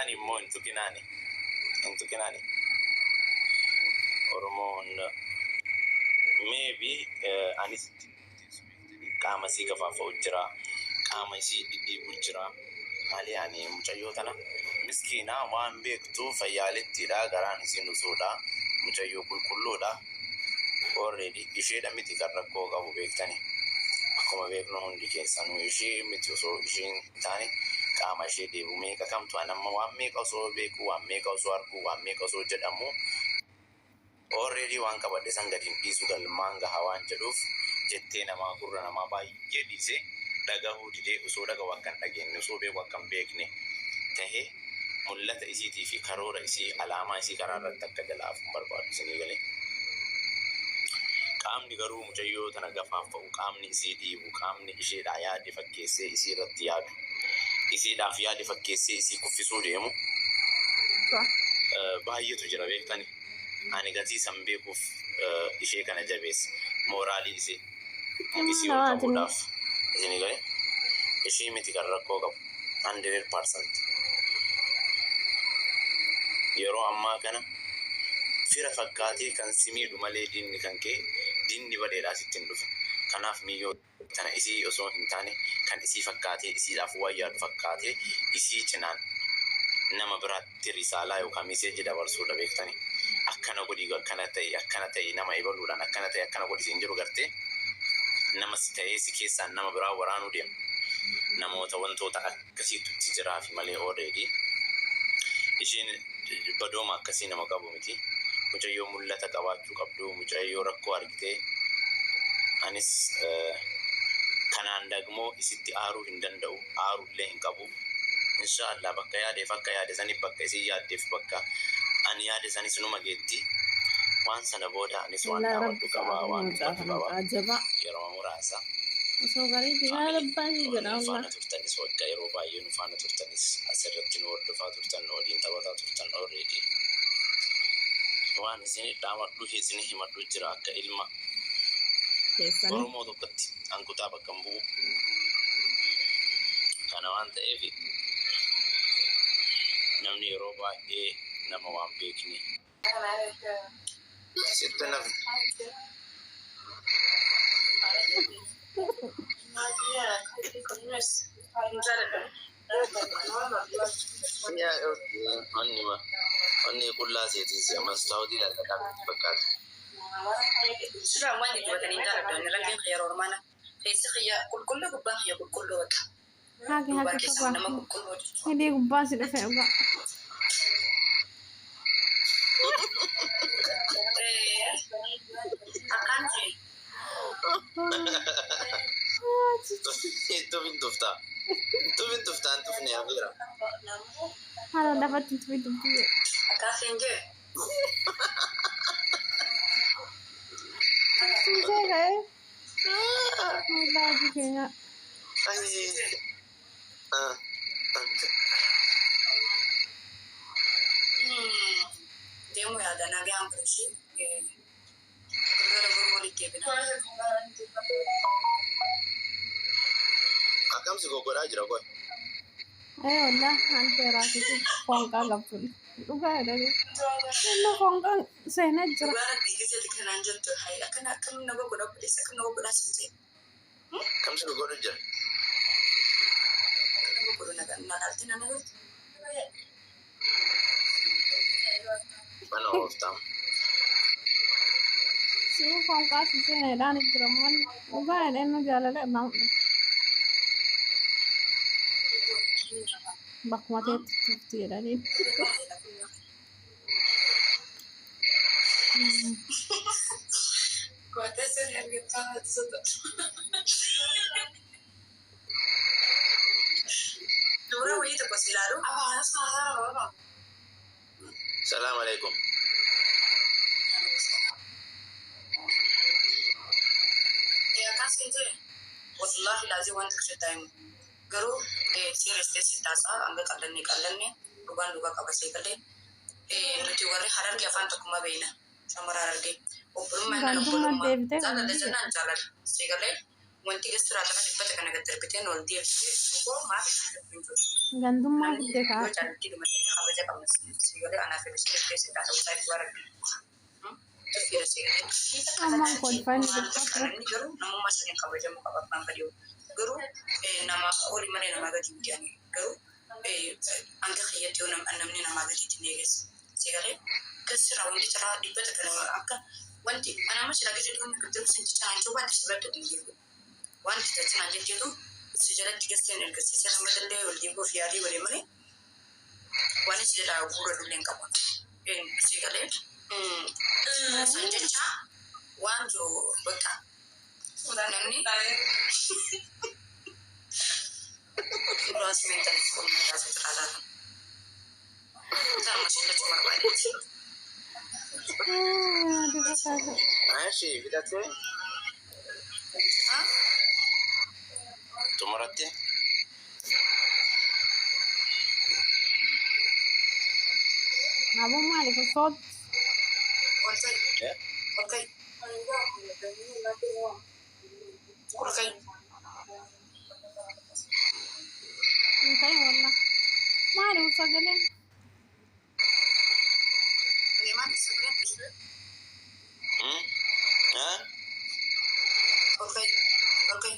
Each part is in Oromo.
Kinani mo into kinani Oromo maybe anis kama si gafafa ujira kama si didi ujira mali yani muchayo tana miskina wan bektu fayaletti da garan sinu soda muchayo kulkullo da already ishe da miti karrakko gabu bektani akoma bekno hundi kesanu ishe miti so ishe tani kama she de bume ka kam to anamma wan me ka so beku wan me ka so arku wan me ka so jadamu already wan ka badde sangatin isugal manga hawan jaduf jette na ma gurra na ma ba yedi se daga hudi de so daga wakan dage ne so be wakan bekne tahe mullata isiti fi karora isi alama isi kararar takka da lafun barbadu sini gale kamni garu mutayo tana gafafa kamni isidi bu kamni ishe da ya di fakke se isi ratiyadu isi da fiya di fakke se isi kufiso de mu ba yitu jira bektani ani gati sambe kuf ishe kana jabes morali isi isi wata budaf isini gale ishe miti karrakko gab 100% yero amma kana fira fakkati kan simidu male dinni kanke dinni bade da sitin dufu kanaf miyo tana isi oso hintane kan isi fakkati isi dafu wayya fakkati isi cinan nama biratti risala yo kamisee da barso da bektani akkana godi ga akkana tai nama ibaludan akkana tai akkana godi sinjiru garte nama sitaye sikesa nama bira waranu dem nama wata wanto ta akkasi tutti jira fi male already ishin badoma akkasi nama qabu miti mucayyo mullata qabaachuu qabdu mucayyo rakko argite anis kanaan dagmo isitti aaru hin danda'u aarullee hin qabu inshallah bakka yaade sani bakka isi yaaddeef bakka ani yaade sani sunuma geetti waan sana booda anis waan daawwadhu qaba waan ajaba yeroo muraasa osoo gariitti gaalabbaan jedha Allah turtanis wagga yeroo baay'ee nu faana turtanis asirratti nu hordofaa turtan waliin taphataa turtan already waan isin dhaamadhu isin himadhu jira akka ilma Oromoo tokkotti ankutaa bakka bu'u kana waan ta'eef namni yeroo baay'ee nama waan beekni sitte nafi onni kullaa seetis mastaawdii lalladhaa fakkaata sudah wani buatan indah dan lagi khayar ormana khaysi khaya kullu gubban khaya kullu wata hagi apa ini gubban sudah saya enggak akan sih itu bintufta antu fne abira halo dapat itu kasih aja susah kayak lagi kayaknya dia mau ada naga yang bersih akam sih gogor aja kok ayo lah nanti rasa sih kongka gapun juga ada nih lo kongka saya najar akan naga guna polisi akan naga guna sih kam sih gogor aja naga guna naga arti naga mana oftam sih kongka sih saya dan itu raman juga ada yang jalan lek mau bak mati tuh ya dari kuatnya sih harga sangat sudah dulu itu pasti lalu assalamualaikum ya kasih itu wallahi lazim untuk ceritamu garu serius tasa ambil kalian bukan luka kabasi kalian nuti warri harar ke fanto kuma beina samara harge obrum mana obrum jalan jalan segale wanti gasiraata kan dhibbata kana gaddarbiteen ol deebisee tokko maaf Gandummaa guddee yoo kaa'e. jaalatti dhumatee kabaja qabna si galee anaaf fedhasii dandeessi taata usaa itti warra tuffiira si Ammaan kolfaan galee kananni garuu namummaa saniin kabajamu qaba abbaan badii garuu nama olii malee namaa gadi mudiyanii garuu hanga kiyyatti yoo namni namaa gadiitti ni eeges si galee gasira wanti ciraa dhibbata kana akka wanti anama sila gadi dhuunfa gadi sin cicaan coba wanti sirratti dinjiru wanti tachinaan jechuutu si jalatti gasteen ergasiisa nama dallee wal diigoo fi yaadii baree malee waan si jalaa guura dulleen qaba si galee san jecha waan jiru bakka namni Ibrahim mental komunikasi terhadap kita masih ada cuma banyak. Ashi bitate tumaratti Abang mali ko sod. Kolkai. Kolkai. Kolkai. Intay wala. Mali ko sagaling. Bagaimana sebenarnya? Kolkai. Kolkai.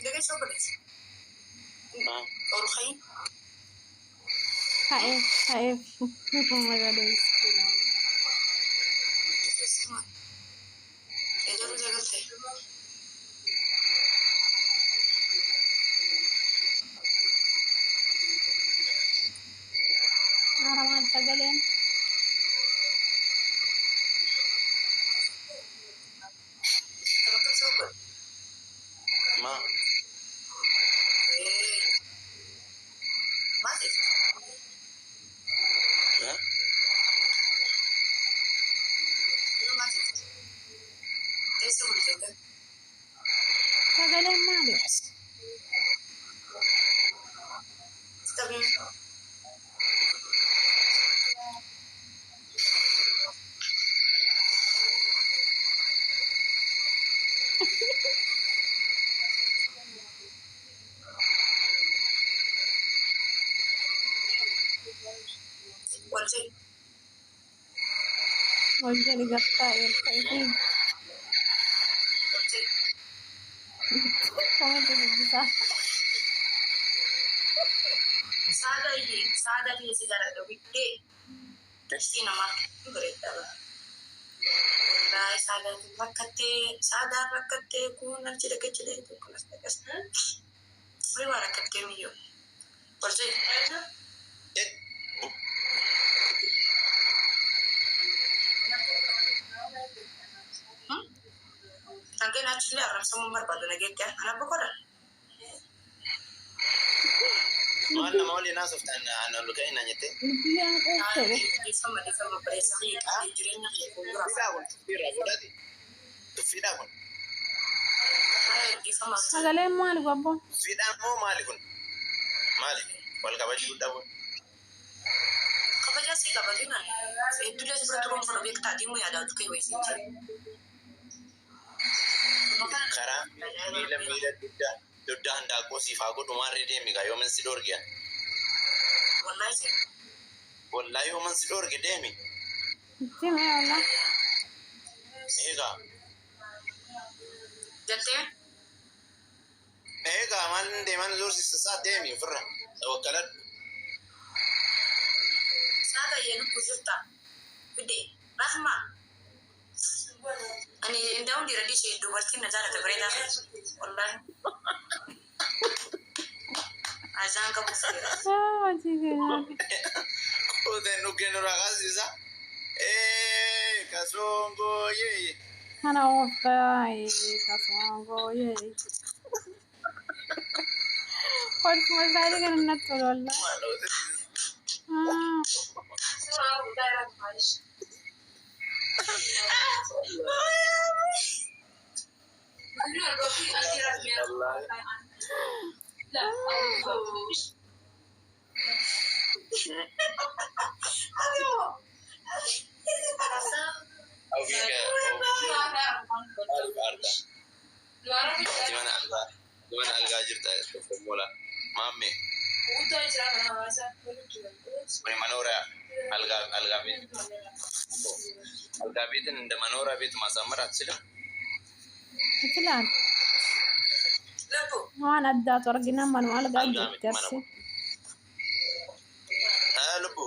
Dia coba deh. Kolkai. Kae. Maganda iskila. Itu lu jaga teh. Araman sagaling. Teman-teman coba. ma Masih. Lu masih. Dia sebut jaga. Sagaling mali. Tapi Kolkai. Wajah digatta ya. Kae. Kolkai. Kamu tuh bisa. Sada ini sejarah dewike. Terus nama berita. Nah, sada rakate kunan cida kecil itu kelas kelas. Beri rakate miyo. Kolkai. Nanti nanti arah semua berbalik lagi kan? Anak berkoran. mana mau lina softan ana lukai nanyete Bilang okay. Di sama beresa di jurinya ya kurang. fira bodati fida kun Di sama Sagaling mali babo. fida mo malikun malik wal kabaju dawon kabaja sih kabaja kan. Itu dia seperti orang produk tadi mu ya ada tuh kayak sih. kara mila dudda handa ko sifa ko dumare de mi ga yomen sidor giya Wallahi sih. wallahi yomen sidor ge de mi Cime wala. ega Jatuh man de man zur sa de mi furra tawakkalat sada ya nu kuzurta. Gede. Rahma. Ani indau di radisi dubartin nazara ta bare da. Wallahi. Azan ka bufira. Cikin. ko de no ke no ragazzi sa kasongo ye Ana ofta kasongo ye. Por favor, dale que no te lo habla. Gimana alga jirta formula mamme manora alga betin እንደ መኖሪያ ቤት ማሳመር አትችልም ይችላል ዋን አዳት ወርግና ማንዋል ጋር ደርሲ ልቡ